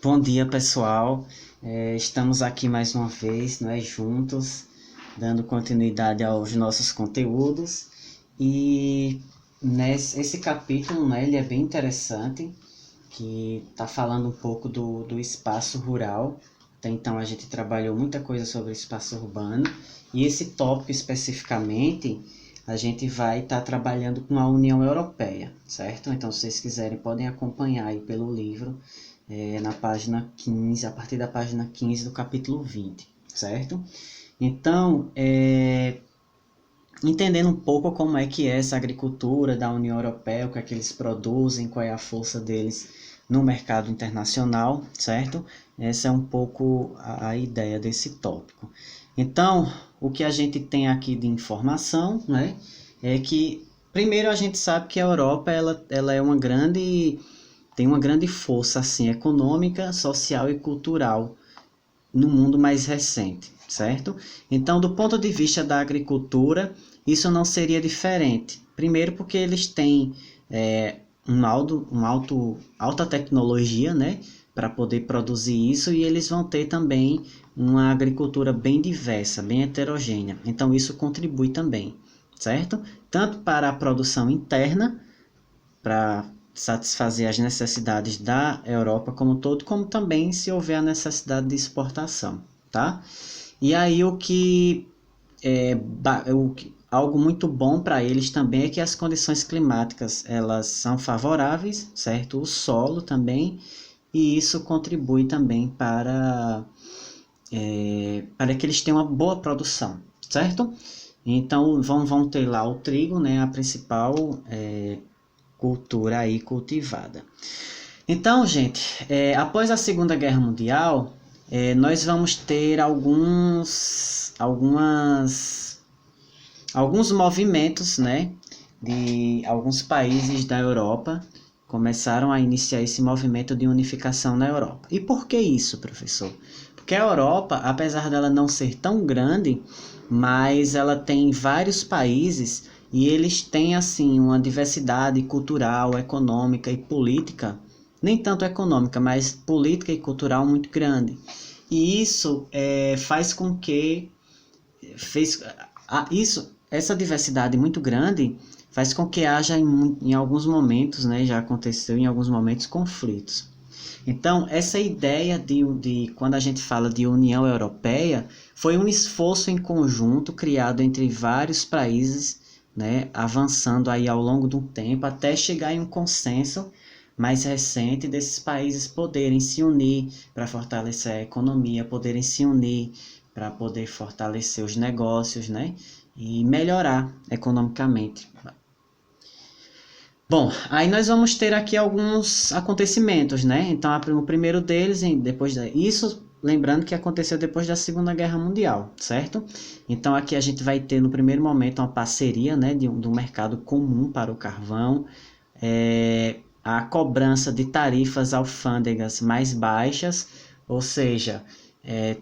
Bom dia, pessoal. Estamos aqui mais uma vez, nós juntos, dando continuidade aos nossos conteúdos. E esse capítulo, né, ele é bem interessante, que está falando um pouco do espaço rural. Até então a gente trabalhou muita coisa sobre o espaço urbano. E esse tópico especificamente, a gente vai estar trabalhando com a União Europeia, certo? Então, se vocês quiserem, podem acompanhar aí pelo livro na página 15, a partir da página 15 do capítulo 20, certo? Então, entendendo um pouco como é que é essa agricultura da União Europeia, o que é que eles produzem, qual é a força deles no mercado internacional, certo? Essa é um pouco a ideia desse tópico. Então, o que a gente tem aqui de informação, né, é que, primeiro, a gente sabe que a Europa ela é uma grande tem uma grande força assim econômica, social e cultural no mundo mais recente, certo? Então, do ponto de vista da agricultura, isso não seria diferente. Primeiro, porque eles têm alta tecnologia, né, para poder produzir isso, e eles vão ter também uma agricultura bem diversa, bem heterogênea. Então, isso contribui também, certo? Tanto para a produção interna, para satisfazer as necessidades da Europa como um todo, como também se houver a necessidade de exportação, tá? E aí algo muito bom para eles também é que as condições climáticas elas são favoráveis, certo? O solo também, e isso contribui também para que eles tenham uma boa produção, certo? Então vão ter lá o trigo, né? A principal cultura aí cultivada. Então, gente, após a Segunda Guerra Mundial, nós vamos ter alguns movimentos, né, de alguns países da Europa começaram a iniciar esse movimento de unificação na Europa. E por que isso, professor? Porque a Europa, apesar dela não ser tão grande, mas ela tem vários países e eles têm assim uma diversidade cultural, econômica e política, nem tanto econômica, mas política e cultural muito grande. E isso faz com que fez essa diversidade muito grande faz com que haja em alguns momentos, né, já aconteceu em alguns momentos conflitos. Então, essa ideia de quando a gente fala de União Europeia, foi um esforço em conjunto criado entre vários países, né, avançando aí ao longo do tempo até chegar em um consenso mais recente desses países poderem se unir para fortalecer a economia, poderem se unir para poder fortalecer os negócios, né, e melhorar economicamente. Bom, aí nós vamos ter aqui alguns acontecimentos, né? Então, o primeiro deles, isso, lembrando que aconteceu depois da Segunda Guerra Mundial, certo? Então, aqui a gente vai ter no primeiro momento uma parceria, né, do mercado comum para o carvão, a cobrança de tarifas alfândegas mais baixas, ou seja,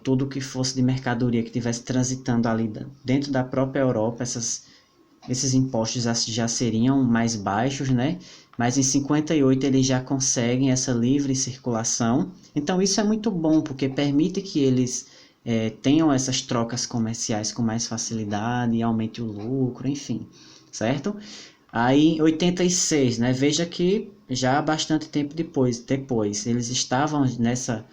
tudo que fosse de mercadoria que estivesse transitando ali dentro da própria Europa, esses impostos já seriam mais baixos, né? Mas em 58 eles já conseguem essa livre circulação. Então isso é muito bom, porque permite que eles tenham essas trocas comerciais com mais facilidade e aumente o lucro, enfim, certo? Aí em 86, né? Veja que já há bastante tempo depois eles estavam nessa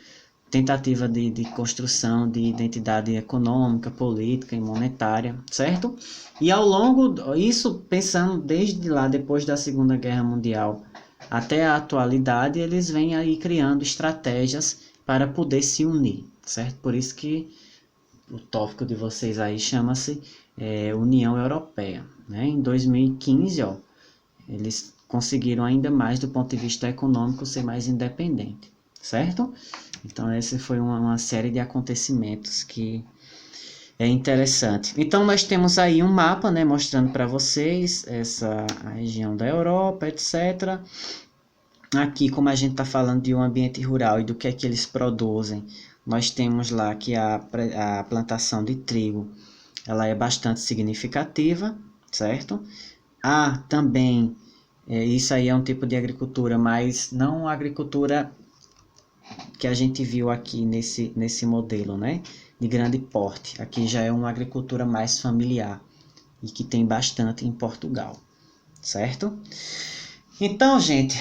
tentativa de construção de identidade econômica, política e monetária, certo? E ao longo, isso pensando desde lá, depois da Segunda Guerra Mundial até a atualidade, eles vêm aí criando estratégias para poder se unir, certo? Por isso que o tópico de vocês aí chama-se União Europeia, né? Em 2015, ó, eles conseguiram ainda mais do ponto de vista econômico ser mais independente, certo? Então essa foi uma série de acontecimentos que é interessante. Então nós temos aí um mapa, né, mostrando para vocês a região da Europa, etc. Aqui, como a gente está falando de um ambiente rural e do que é que eles produzem, nós temos lá que a plantação de trigo ela é bastante significativa, certo? Há também, isso aí é um tipo de agricultura, mas não agricultura que a gente viu aqui nesse modelo, né, de grande porte. Aqui já é uma agricultura mais familiar e que tem bastante em Portugal, certo? Então, gente,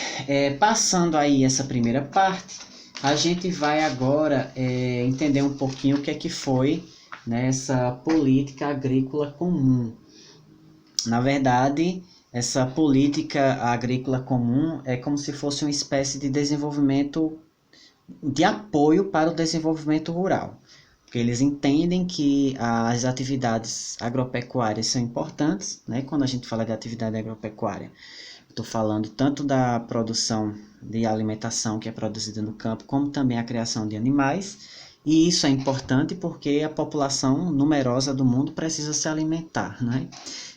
passando aí essa primeira parte, a gente vai agora entender um pouquinho o que é que foi nessa política agrícola comum. Na verdade, essa política agrícola comum é como se fosse uma espécie de desenvolvimento, de apoio para o desenvolvimento rural. Porque eles entendem que as atividades agropecuárias são importantes, né? Quando a gente fala de atividade agropecuária, estou falando tanto da produção de alimentação que é produzida no campo, como também a criação de animais. E isso é importante porque a população numerosa do mundo precisa se alimentar, né?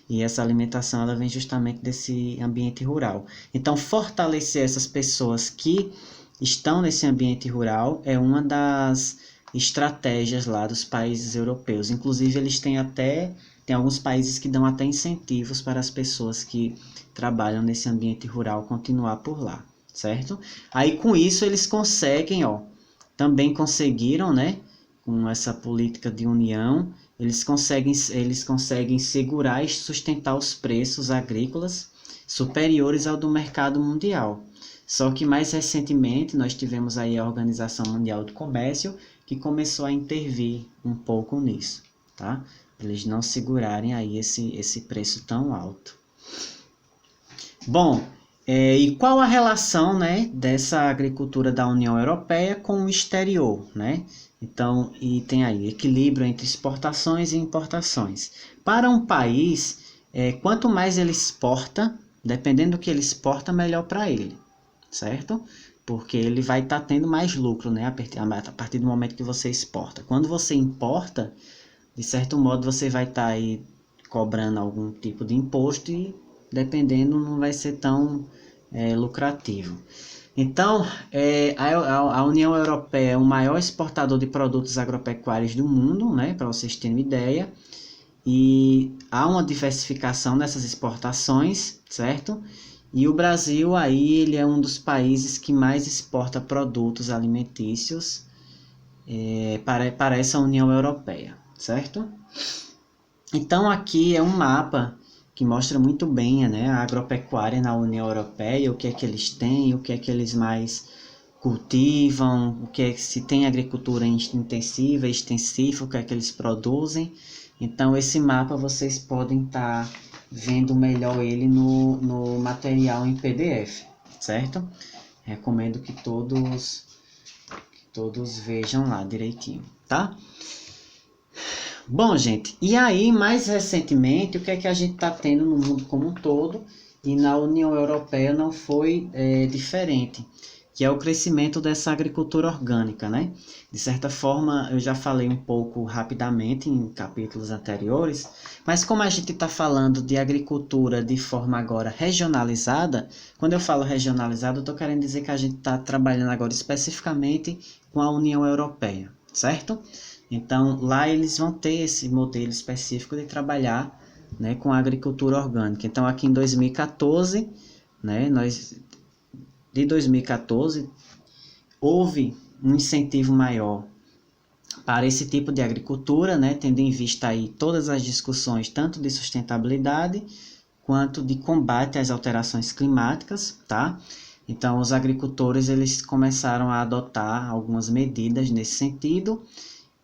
E essa alimentação ela vem justamente desse ambiente rural. Então, fortalecer essas pessoas que estão nesse ambiente rural é uma das estratégias lá dos países europeus. Inclusive, eles têm alguns países que dão até incentivos para as pessoas que trabalham nesse ambiente rural continuar por lá, certo? Aí, com isso, eles conseguem, também conseguiram, né, com essa política de união, eles conseguem segurar e sustentar os preços agrícolas superiores ao do mercado mundial. Só que mais recentemente nós tivemos aí a Organização Mundial do Comércio que começou a intervir um pouco nisso, tá? Eles não segurarem aí esse preço tão alto. Bom, e qual a relação, né, dessa agricultura da União Europeia com o exterior, né? Então, e tem aí equilíbrio entre exportações e importações. Para um país, quanto mais ele exporta, dependendo do que ele exporta, melhor para ele, certo? Porque ele vai estar tendo mais lucro, né, a partir do momento que você exporta. Quando você importa, de certo modo, você vai estar aí cobrando algum tipo de imposto e, dependendo, não vai ser tão lucrativo. Então, a União Europeia é o maior exportador de produtos agropecuários do mundo, né, para vocês terem uma ideia, e há uma diversificação nessas exportações, certo? E o Brasil, aí, ele é um dos países que mais exporta produtos alimentícios para essa União Europeia, certo? Então, aqui é um mapa que mostra muito bem, né, a agropecuária na União Europeia, o que é que eles têm, o que é que eles mais cultivam, o que é que se tem agricultura intensiva, extensiva, o que é que eles produzem. Então, esse mapa vocês podem estar vendo melhor ele no material em PDF, certo? Recomendo que todos vejam lá direitinho, tá? Bom, gente, e aí, mais recentemente, o que é que a gente está tendo no mundo como um todo, e na União Europeia não foi diferente, que é o crescimento dessa agricultura orgânica, né? De certa forma, eu já falei um pouco rapidamente em capítulos anteriores, mas como a gente está falando de agricultura de forma agora regionalizada, quando eu falo regionalizada, eu estou querendo dizer que a gente está trabalhando agora especificamente com a União Europeia, certo? Então, lá eles vão ter esse modelo específico de trabalhar, né, com a agricultura orgânica. Então, aqui em 2014, né, de 2014, houve um incentivo maior para esse tipo de agricultura, né, tendo em vista aí todas as discussões, tanto de sustentabilidade, quanto de combate às alterações climáticas, tá? Então, os agricultores, eles começaram a adotar algumas medidas nesse sentido,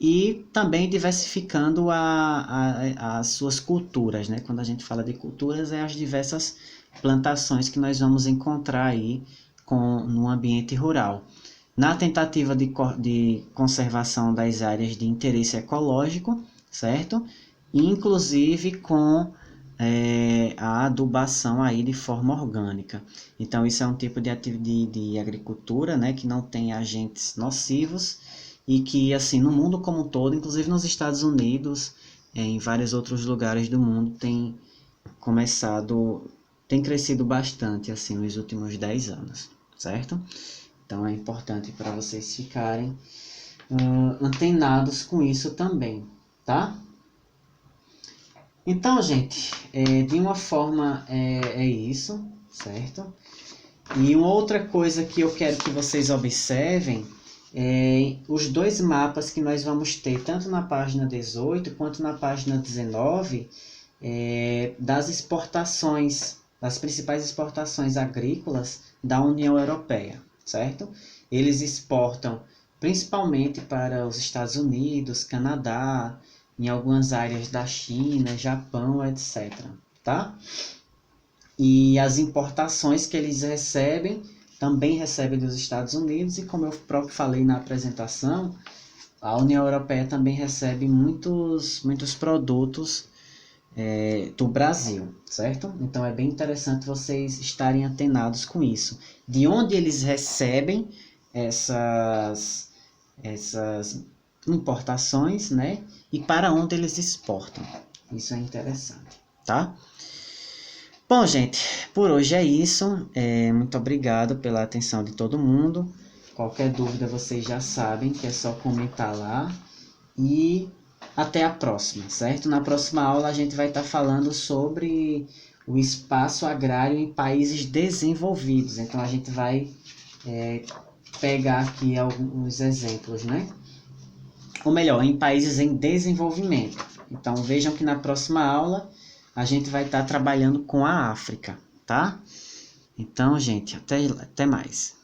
e também diversificando as suas culturas, né? Quando a gente fala de culturas, é as diversas plantações que nós vamos encontrar aí no ambiente rural. Na tentativa de conservação das áreas de interesse ecológico, certo? E, inclusive com a adubação aí de forma orgânica. Então, isso é um tipo de agricultura, né? Que não tem agentes nocivos, e que, assim, no mundo como um todo, inclusive nos Estados Unidos, em vários outros lugares do mundo, tem crescido bastante, assim, nos últimos 10 anos, certo? Então, é importante para vocês ficarem antenados com isso também, tá? Então, gente, de uma forma é isso, certo? E uma outra coisa que eu quero que vocês observem os dois mapas que nós vamos ter, tanto na página 18 quanto na página 19, das exportações, das principais exportações agrícolas da União Europeia, certo? Eles exportam principalmente para os Estados Unidos, Canadá, em algumas áreas da China, Japão, etc. Tá? E as importações que eles recebem, também recebem dos Estados Unidos, e como eu próprio falei na apresentação, a União Europeia também recebe muitos produtos do Brasil, certo? Então é bem interessante vocês estarem antenados com isso. De onde eles recebem essas importações, né? E para onde eles exportam. Isso é interessante, tá? Bom, gente, por hoje é isso. Muito obrigado pela atenção de todo mundo. Qualquer dúvida vocês já sabem que é só comentar lá. E até a próxima, certo? Na próxima aula a gente vai estar falando sobre o espaço agrário em países desenvolvidos. Então a gente vai pegar aqui alguns exemplos, né? Ou melhor, em países em desenvolvimento. Então vejam que na próxima aula a gente vai estar trabalhando com a África, tá? Então, gente, até mais.